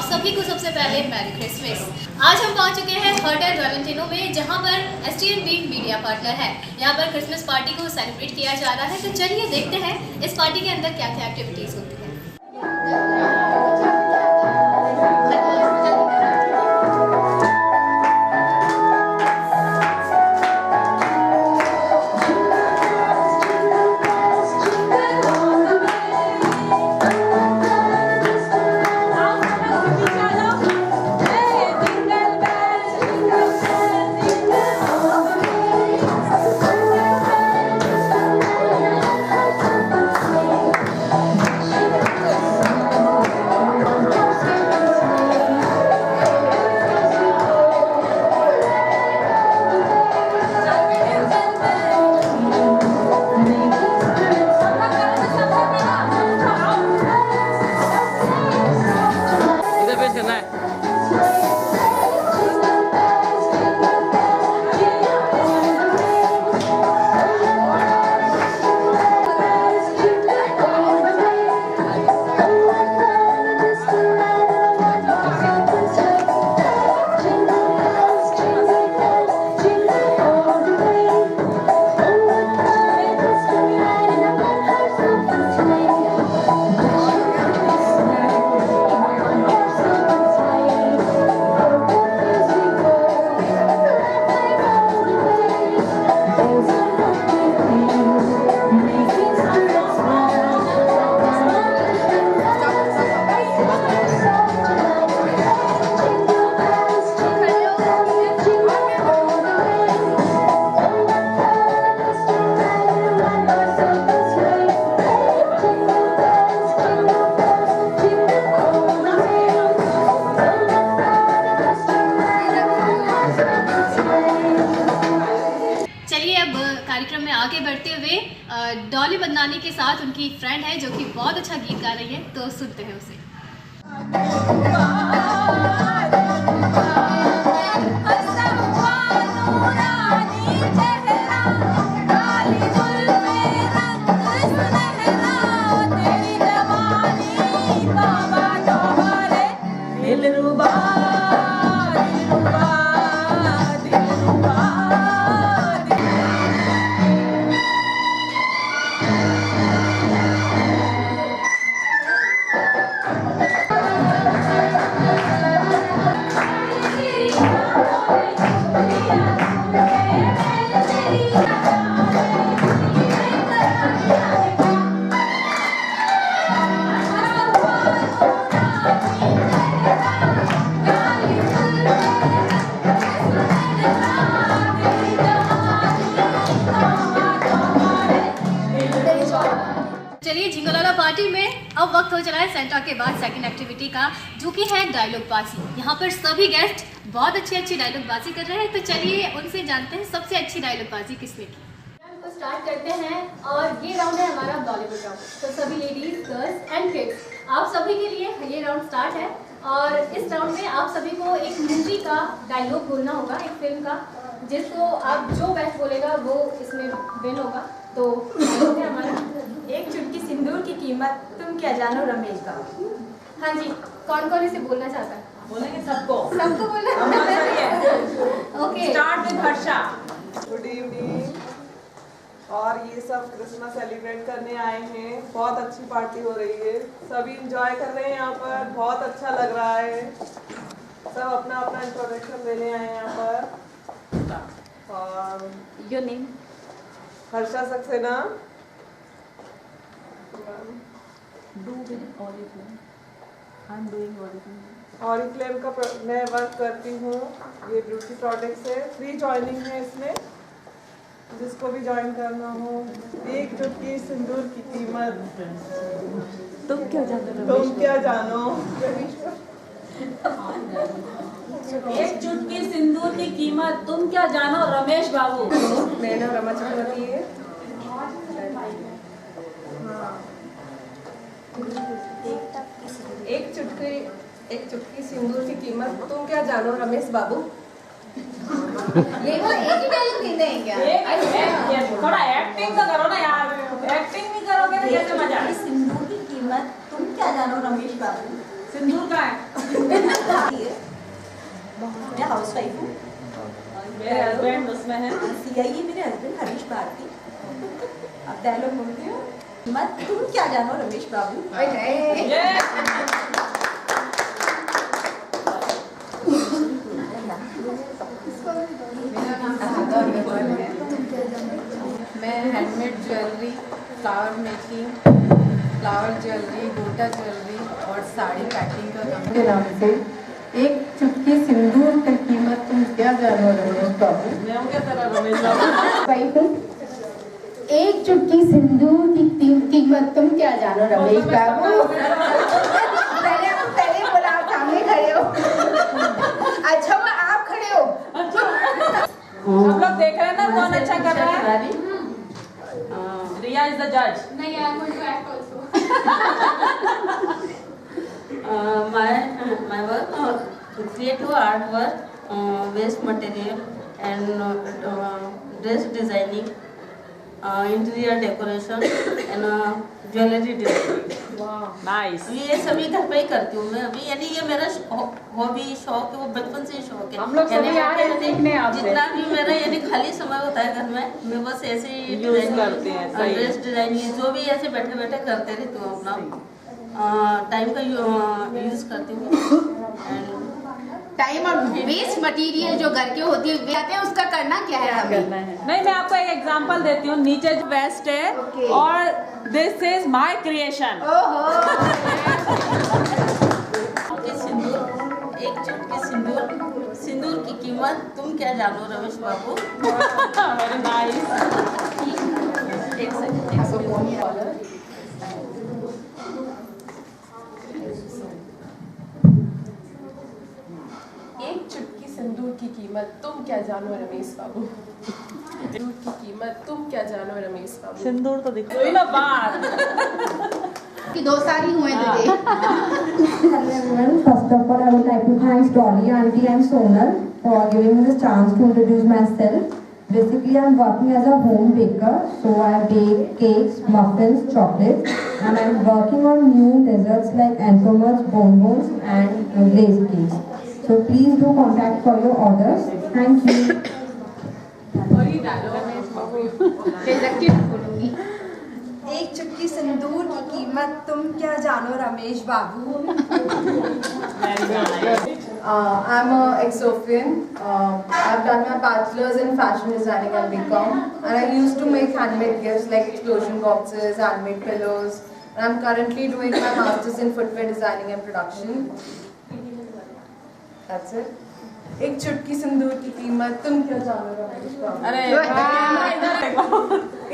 सभी को सबसे पहले मैरी क्रिसमस। आज हम पहुंच चुके हैं होटल वैलेंटिनो में, जहां पर एसटीएन भी मीडिया पार्टनर है। यहां पर क्रिसमस पार्टी को सेलिब्रेट किया जा रहा है, तो चलिए देखते हैं इस पार्टी के अंदर क्या क्या एक्टिविटीज होती है। कार्यक्रम में आगे बढ़ते हुए डॉली बदनानी के साथ उनकी फ्रेंड है जो कि बहुत अच्छा गीत गा रही है, तो सुनते हैं उसे। चलिए झिंगोलाला पार्टी में अब वक्त हो चला है सेंटा के बाद सेकंड एक्टिविटी का, जो कि है डायलॉग बाजी। यहाँ पर सभी गेस्ट बहुत अच्छी डायलॉग बाजी कर रहे हैं, तो चलिए उनसे जानते हैं सबसे अच्छी डायलॉग बाजी किसने की। तो स्टार्ट करते हैं और ये राउंड है हमारा बॉलीवुड राउंड। तो सभी लेडीज, गर्ल्स एंड किड्स, आप सभी के लिए ये राउंड स्टार्ट है और इस राउंड में आप सभी को एक मूवी का डायलॉग बोलना होगा, एक फिल्म का, जिसको आप जो बेस्ट बोलेगा वो इसमें विन होगा। तो है हमारा एक चुटकी सिंदूर की कीमत तुम क्या जानो रमेश बाबू। हाँ जी, कौन कौन इसे बोलना चाहता है? बोलेंगे सबको बोलना okay, start with Harsha. Good evening. और ये सब क्रिसमस सेलिब्रेट करने आए हैं, बहुत अच्छी पार्टी हो रही है, सभी इंजॉय कर रहे हैं यहाँ पर, बहुत अच्छा लग रहा है। सब अपना अपना इंट्रोडक्शन देने आए हैं यहाँ पर। और your name? Harsha Saxena. Oriflame का मैं वर्क करती हूँ, ये ब्यूटी प्रोडक्ट्स है, फ्री जॉइनिंग है इसमें, जिसको भी ज्वाइन करना हो। एक चुटकी सिंदूर की कीमत तुम क्या जानो? तुम क्या जानो? एक चुटकी सिंदूर की कीमत तुम क्या जानो रमेश बाबू। मेरा नाम रमा चक्रवर्ती है। एक चुटकी सिंदूर की कीमत तुम क्या जानो रमेश बाबू। ये वो एक ही डायलॉग देते हैं क्या? थोड़ा एक्टिंग तो करो ना यार, एक्टिंग नहीं करोगे तो कैसे मजा? सिंदूर की कीमत तुम क्या जानो रमेश बाबू। सिंदूर का है। मैं हाउस वाइफ हूँ। मेरे हस्बैंड उसमें है। CIE मेरे हस्बैंड हरीश भारती। अब डायलॉग बोलती हूँ। मत तुम क्या जानो रमेश बाबू। मैं handmade jewellery, flower making, flower jewellery, गोटा ज्वेलरी और साड़ी पैकिंग का काम के नाम से एक चुटकी सिंदूर की कीमत तुम क्या जानो रमेश बाबू। मैं हूँ क्या तेरा रमेश बाबू। एक चुटकी सिंदूर की कीमत तुम क्या जानो रमेश बाबू। पहले बोला आप सामने खड़े हो। अच्छा वो आप खड़े हो। हम लोग देख रहे हैं ना कौन अच्छा कर रहा है। रिया इज द जज। नहीं, I want to act also. My work, creative art work, waste material and dress designing, interior decoration and jewellery designing. Nice. ये सभी घर पे ही करती हूँ मैं अभी, यानी ये मेरा हॉबी शौक है, वो बचपन से ही शौक है। हम लोग सभी आ रहे हैं सीखने आपसे। जितना भी मेरा यानी खाली समय होता है घर में, मैं बस ऐसे ही यूज करते हैं। सही है। ड्रेस डिजाइनिंग जो भी ऐसे बैठे बैठे करते रहती हूँ, अपना टाइम का यूज करती हूँ। टाइम और वेस्ट मटेरियल जो घर के होती है कहते हैं उसका करना क्या है हमें। नहीं, मैं आपको एक एग्जांपल देती हूँ। नीचे जो वेस्ट है Okay. और दिस इज माय क्रिएशन। एक चुटकी सिंदूर, सिंदूर की कीमत तुम क्या जानो रमेश बाबू। Very nice. एक सेकंड। एक चुटकी सिंदूर की कीमत तुम क्या जानो रमेश बाबू। सिंदूर की कीमत तुम क्या जानो रमेश बाबू। सिंदूर तो दिखो ना बात। कि 2 साल ही हुए तुझे। Hello everyone. First of all, I would like to thank Dolly Auntie and Sonal for giving me this chance to introduce myself. Basically, I'm working as a home baker, so I bake cakes, muffins, chocolates, and I'm working on new desserts like entourage, bonbons, and glazed cakes. So please do contact for your orders. Thank you. एक चुटकी सिंदूर की कीमत तुम क्या जानो रमेश बाबू। I'm a ex-Sofian. I've done my bachelor's in fashion designing at BCom, and I used to make handmade gifts like explosion boxes, handmade pillows. And I'm currently doing my master's in footwear designing and production. That's it. एक चुटकी सिंदूर की कीमत तुम क्या जानो रमेश बाबू। अरे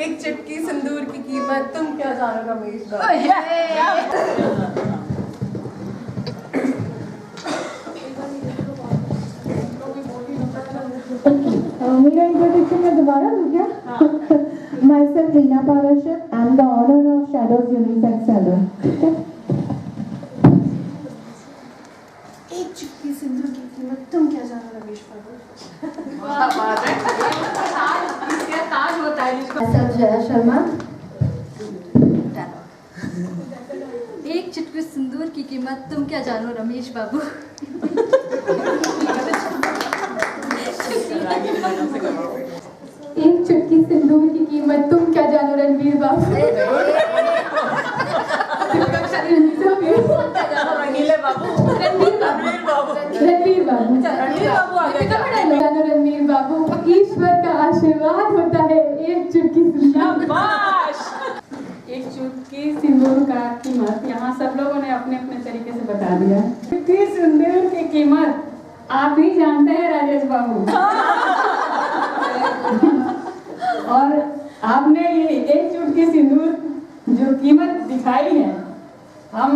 एक चुटकी सिंदूर की कीमत तुम क्या जानो रमेश बाबू। मेरा इंट्रोडक्शन मैं दोबारा दूं क्या? Myself Reena Parashar. I'm the owner of Shadows Unisex Salon. एक चुटकी सिंदूर की कीमत तुम क्या जानो रमेश बाबू। ताज होता है जिसको। Myself Jaya Sharma. एक चुटकी सिंदूर की कीमत तुम क्या जानो रमेश बाबू। एक चुटकी सिंदूर की कीमत तुम क्या जानो रणवीर बाबू। रंगीले बाबू। रणवीर बाबू जानो रणवीर बाबू। ईश्वर का आशीर्वाद होता है एक चुटकी सिंदूर। एक चुटकी सिंदूर का कीमत यहाँ सब लोगों ने अपने अपने तरीके से बता दिया। चुटकी सिंदूर की कीमत आप ही जानते हैं राजेश बाबू। और आपने ये एक चुटकी सिंदूर जो कीमत दिखाई है, हम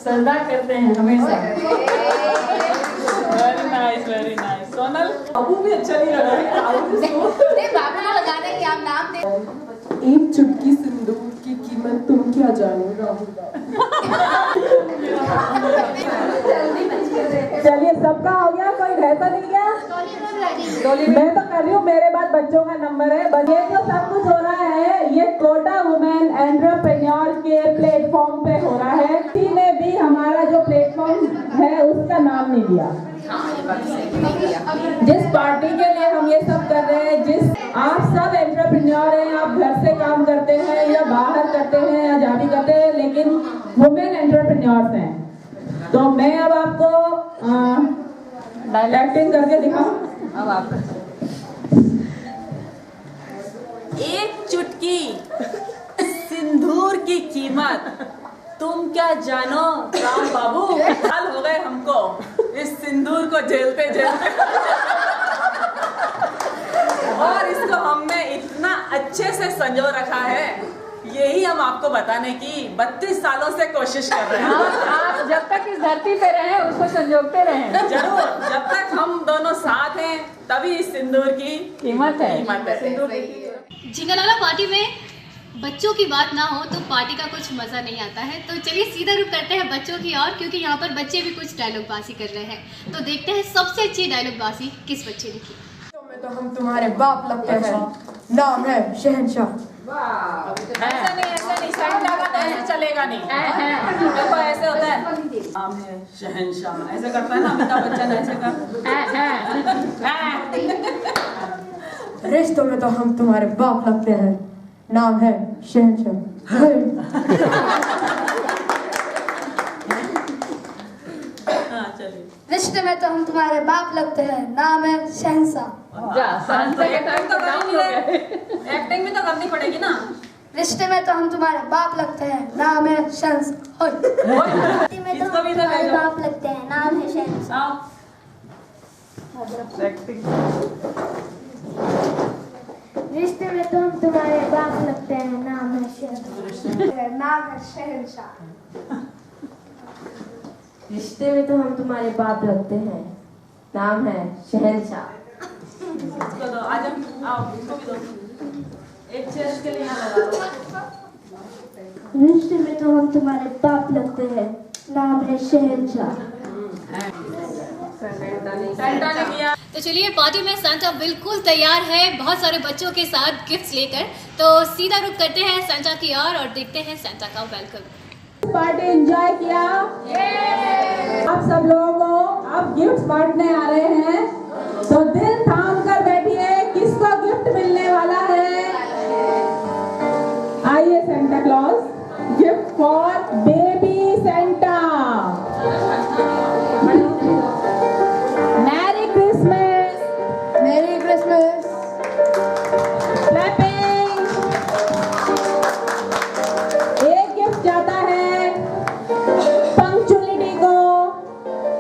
सजदा करते हैं हमेशा। Very nice. सोनल बाबू भी अच्छा नहीं लग रहा है। नहीं बाबू को लगाने की आप नाम दे। एक चुटकी सिंदूर की कीमत तुम क्या जानो राहुल चलिए सबका हो गया, कोई रहता नहीं गया। मैं तो कर रही हूँ, मेरे बाद बच्चों का नंबर है। ये जो सब कुछ हो रहा है ये कोटा वुमेन एंटरप्रेन्योर के प्लेटफॉर्म पे हो रहा है। किसी ने भी ऑफिशियली हमारा जो प्लेटफॉर्म है उसका नाम नहीं दिया। जिस पार्टी के लिए हम ये सब कर रहे हैं, जिस आप सब एंटरप्रेन्योर हैं, आप घर से काम करते हैं या बाहर करते हैं या जहाँ भी करते हैं, लेकिन वुमेन एंटरप्रेन्योर्स हैं। तो मैं अब आपको एक्टिंग करके दिखाऊं। अब आप एक चुटकी सिंदूर की कीमत तुम क्या जानो राम बाबू। साल हो गए हमको इस सिंदूर को झेलते झेलते और इसको हमने इतना अच्छे से संजो रखा है, यही हम आपको बताने की 32 सालों से कोशिश कर रहे हैं। आप जब तक इस धरती पे रहे उसको संजोगते रहे। जरूर, जब तक हम दोनों साथ हैं तभी इस सिंदूर की कीमत है। जिंगलाला पार्टी में बच्चों की बात ना हो तो पार्टी का कुछ मज़ा नहीं आता है। तो चलिए सीधा रुख करते हैं बच्चों की ओर, क्योंकि यहाँ पर बच्चे भी कुछ डायलॉग बाजी कर रहे हैं। तो देखते हैं सबसे अच्छी डायलॉग बाजी किस बच्चे ने की। तो हम तुम्हारे बाप लगते हैं, नाम है शहंशाह। ऐसा नहीं सेंटा का तो ऐसे चलेगा नहीं। देखो ऐसे होता है, नाम है शहंशाह, ऐसे करता है ना अमिताभ बच्चन, ऐसे कर। रिश्तों में तो हम तुम्हारे बाप लगते हैं, नाम है शहंशाह। हाँ चलिए। रिश्ते में तो हम तुम्हारे बाप लगते हैं, नाम है शहंशाह। एक्टिंग भी तो करनी पड़ेगी ना। रिश्ते में तो हम तुम्हारे बाप लगते हैं, नाम है शहंशाह। रिश्ते में तो हम तुम्हारे बाप लगते हैं, नाम है शहंशाह। रिश्ते में तो हम तुम्हारे बाप लगते हैं, नाम है शहंशाह। नाम है शहंशाह। रिश्ते में तो हम तुम्हारे बाप लगते हैं, नाम है शहंशाह। इसको दो, आज हम आओ, इसको भी दो। एक चेयर के लिए यहाँ लगा दो। रिश्ते में तो हम तुम्हारे बाप लगते हैं, नाम है शहंशाह। सेंटा ने किया। तो चलिए पार्टी में सांता बिल्कुल तैयार है बहुत सारे बच्चों के साथ गिफ्ट्स लेकर। तो सीधा रुख करते हैं सांता की ओर और देखते हैं सांता का वेलकम। पार्टी एंजॉय किया? आप सब लोगों को अब गिफ्ट बांटने आ रहे हैं, तो दिल थाम कर बैठिए, किसको गिफ्ट मिलने वाला है? आइए Santa Claus, gift for baby Santa. Merry Christmas. मेरी क्रिसमस। क्लैपिंग। एक गिफ्ट जाता है पंक्चुअलिटी को,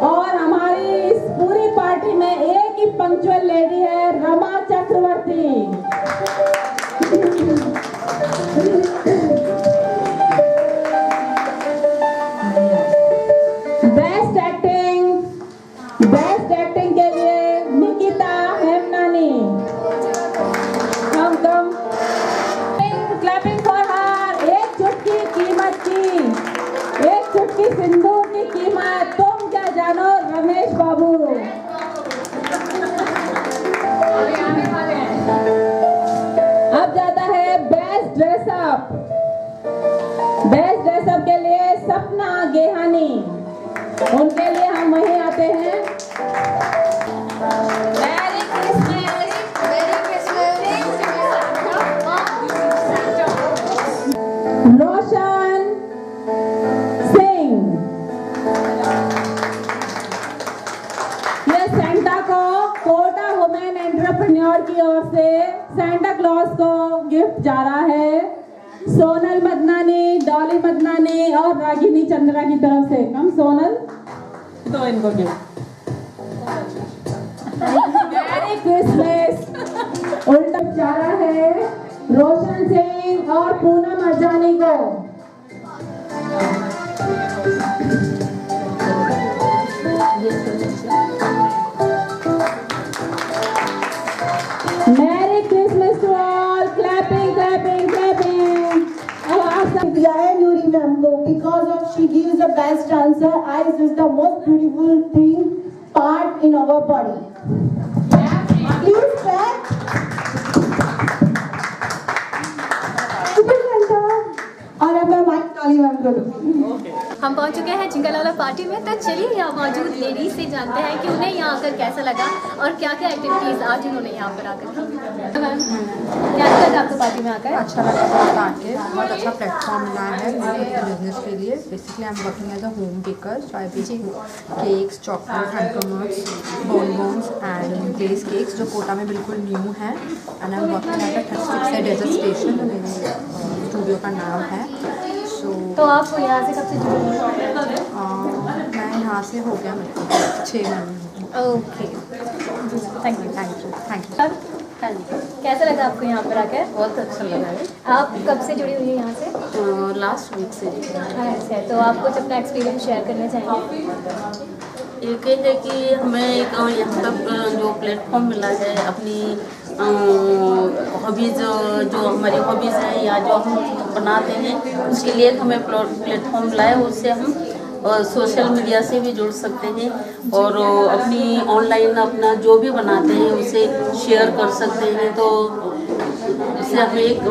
और हमारी इस पूरी पार्टी में एक ही पंक्चुअल लेडी है, रमा चक्रवर्ती। बेस्ट एक्टिंग के लिए निकिता हेमनानी। कम क्लैपिंग फॉर हर। एक चुटकी कीमत की, एक चुटकी सिंदूर की कीमत तुम क्या जानो रमेश बाबू। अब जाता है बेस्ट ड्रेसअप। बेस्ट ड्रेसअप के लिए सपना गेहानी, उनके लिए हम वहीं आते हैं। Merry Christmas. रोशन सिंह। ये सेंटा को कोटा वुमेन एंटरप्रेन्योर की ओर से सेंटा क्लॉज को गिफ्ट जा रहा है, सोनल मदनानी, डॉली मदनानी और रागिनी चंद्रा की तरफ से। कम सोनल, तो इनको गिफ्ट। Merry Christmas. उल्टा जा रहा है रोशन सिंह और पूनम अर्जानी को। Merry Christmas to all. Clapping clapping clapping. अब आप सब Nuri ma'am go because of she gives the best answer. Eyes is the most beautiful thing part in our body. Please clap. Super Santa. और अब मैं mic Sonali ma'am को दूंगी। हम पहुंच चुके हैं जिंगलाला पार्टी में, तो चलिए यहाँ मौजूद लेडीज से जानते हैं कि उन्हें यहाँ आकर कैसा लगा और क्या क्या एक्टिविटीज़ आज उन्होंने यहाँ पर आकर की। मैम क्या लगा आपको पार्टी में आकर? अच्छा लगा बहुत आके, बहुत अच्छा प्लेटफॉर्म मिला है मेरे बिजनेस के लिए। Basically I am working as a home baker, so I bake cakes, chocolate, entremets, bonbons and glaze cakes जो कोटा में बिल्कुल न्यू है। And I am working at a 36 dessert station, मेरे स्टूडियो का नाम है। तो आप यहाँ से कब से जुड़े हैं? मैं यहाँ से हो गया मेरे को 6 महीने। Okay, thank you. हाँ जी, कैसा लगा आपको यहाँ पर आकर? बहुत अच्छा लगा है। आप कब से जुड़ी हुई हैं यहाँ से? लास्ट वीक से जी। अच्छा, तो आप कुछ अपना एक्सपीरियंस शेयर करना चाहेंगे? एक है कि हमें एक यहाँ तक जो प्लेटफॉर्म मिला है अपनी हॉबीज़, जो हमारी हॉबीज़ हैं या जो हम बनाते हैं उसके लिए हमें प्लेटफॉर्म मिला है। उससे हम सोशल मीडिया से भी जुड़ सकते हैं और अपनी ऑनलाइन अपना जो भी बनाते हैं उसे शेयर कर सकते हैं। तो इससे हमें एक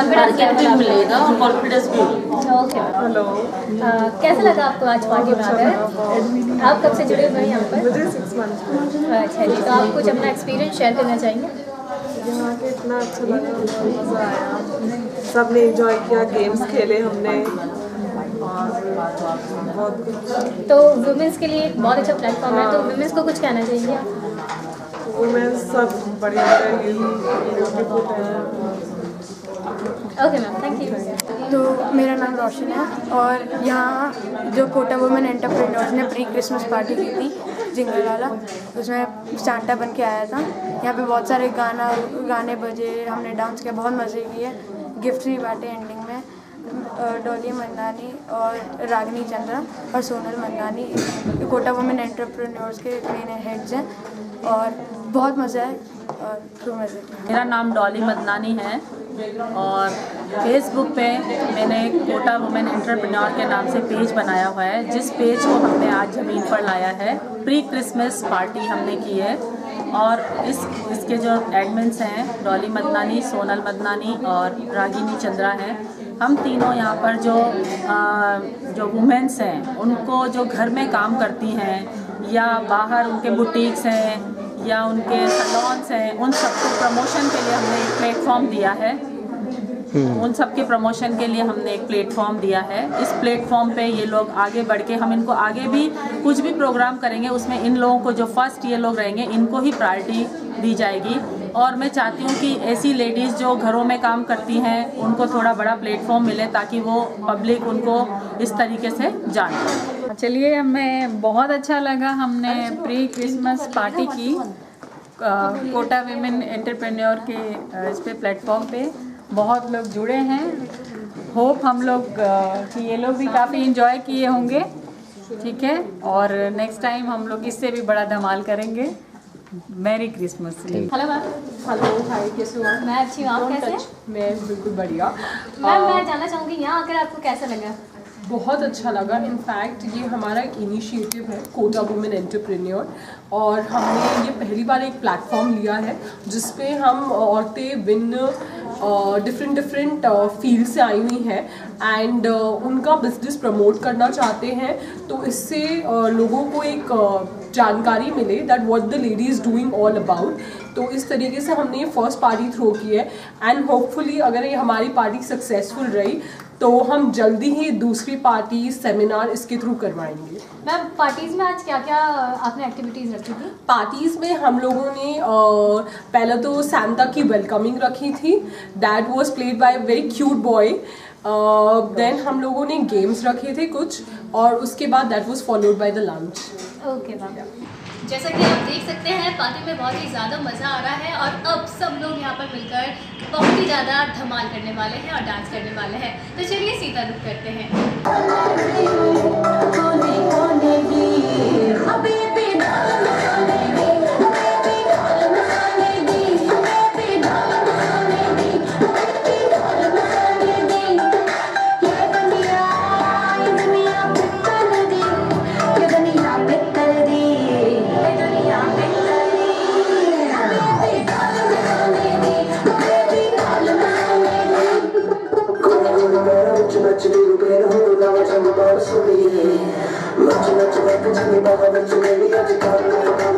मार्केट भी मिलेगा और कॉन्फिडेंस भी मिलेगा। Okay, hello. कैसा लगा आपको आज पार्टी में आकर? आप कब से जुड़े हुए हैं यहाँ पर? मुझे 6 मंथ। अच्छा जी, तो आप कुछ अपना एक्सपीरियंस शेयर करना चाहेंगे? यहाँ के इतना अच्छा लगा, बहुत मज़ा आया, सबने एंजॉय किया, गेम्स खेले हमने और बहुत कुछ। तो वुमेंस के लिए एक बहुत अच्छा प्लेटफॉर्म है, तो वुमेंस को कुछ कहना चाहिए? वुमेन सब बढ़िया है, ब्यूटीफुल है। Okay ma'am, thank you. तो मेरा नाम रोशन है और यहाँ जो कोटा वुमेन एंटरप्रेन्योर्स ने प्री क्रिसमस पार्टी की थी जिंगलाला, उसमें सांता बन के आया था। यहाँ पे बहुत सारे गाने बजे, हमने डांस किया, बहुत मज़े किए, गिफ्ट भी बांटे एंडिंग में। डॉली मंदानी और रागिनी चंद्रा और सोनल मंदानी कोटा वुमेन एंटरप्रेन्योर्स के मेन हेड्स हैं और बहुत मज़ा है और खूब मज़े किया। मेरा नाम डॉली मदनानी है और फेसबुक पे मैंने कोटा वुमेन एंटरप्रेन्योर के नाम से पेज बनाया हुआ है, जिस पेज को हमने आज ज़मीन पर लाया है। प्री क्रिसमस पार्टी हमने की है और इसके जो एडमिन्स हैं डॉली मदनानी, सोनल मदनानी और रागिनी चंद्रा हैं। हम तीनों यहाँ पर जो वुमेन्स हैं उनको जो घर में काम करती हैं या बाहर उनके बुटीक्स हैं या उनके सैलून्स हैं, उन सबको प्रमोशन के लिए हमने एक प्लेटफॉर्म दिया है। उन सब के प्रमोशन के लिए हमने एक प्लेटफॉर्म दिया है। इस प्लेटफॉर्म पे ये लोग आगे बढ़ के, हम इनको आगे भी कुछ भी प्रोग्राम करेंगे उसमें इन लोगों को, जो फर्स्ट ये लोग रहेंगे, इनको ही प्रायोरिटी दी जाएगी। और मैं चाहती हूँ कि ऐसी लेडीज़ जो घरों में काम करती हैं उनको थोड़ा बड़ा प्लेटफॉर्म मिले ताकि वो पब्लिक उनको इस तरीके से जाने। चलिए, हमें बहुत अच्छा लगा, हमने प्री क्रिसमस पार्टी की कोटा वुमेन एंटरप्रेन्योर के इस पे प्लेटफॉर्म पे बहुत लोग जुड़े हैं। होप हम लोग कि ये लोग भी काफ़ी इंजॉय किए होंगे, ठीक है, और नेक्स्ट टाइम हम लोग इससे भी बड़ा धमाल करेंगे। Merry Christmas. Hello ma'am. Hello, hi, कैसे हो? मैं अच्छी हूँ, आप कैसे हैं? मैं बिल्कुल बढ़िया। मैम, मैं जानना चाहूँगी यहाँ आकर आपको कैसा लगा? बहुत अच्छा लगा। इनफैक्ट ये हमारा एक इनिशिएटिव है कोटा वुमेन एंटरप्रेन्योर और हमने ये पहली बार एक प्लेटफॉर्म लिया है जिस पे हम औरतें डिफरेंट फील्ड से आई हुई हैं एंड उनका बिजनेस प्रमोट करना चाहते हैं। तो इससे लोगों को एक जानकारी मिले that what the lady is doing all about. तो इस तरीके से हमने ये फर्स्ट पार्टी थ्रो की है एंड होपफुली अगर ये हमारी पार्टी सक्सेसफुल रही तो हम जल्दी ही दूसरी पार्टी सेमिनार इसके थ्रू करवाएंगे। मैम, पार्टीज़ में आज क्या क्या आपने एक्टिविटीज़ रखी थी? पार्टीज़ में हम लोगों ने पहले तो सांता की वेलकमिंग रखी थी, that was played by very cute boy. Then हम लोगों ने गेम्स रखे थे कुछ और उसके बाद that was followed by the lunch. Okay ma'am, जैसा कि आप देख सकते हैं पार्टी में बहुत ही ज़्यादा मज़ा आ रहा है और अब सब लोग यहाँ पर मिलकर बहुत ही ज़्यादा धमाल करने वाले हैं और डांस करने वाले हैं। तो चलिए सीधा रुख करते हैं। Actually जब बहुत सुनी नच नच बैठ जगी बाबा नच मेरी अज कर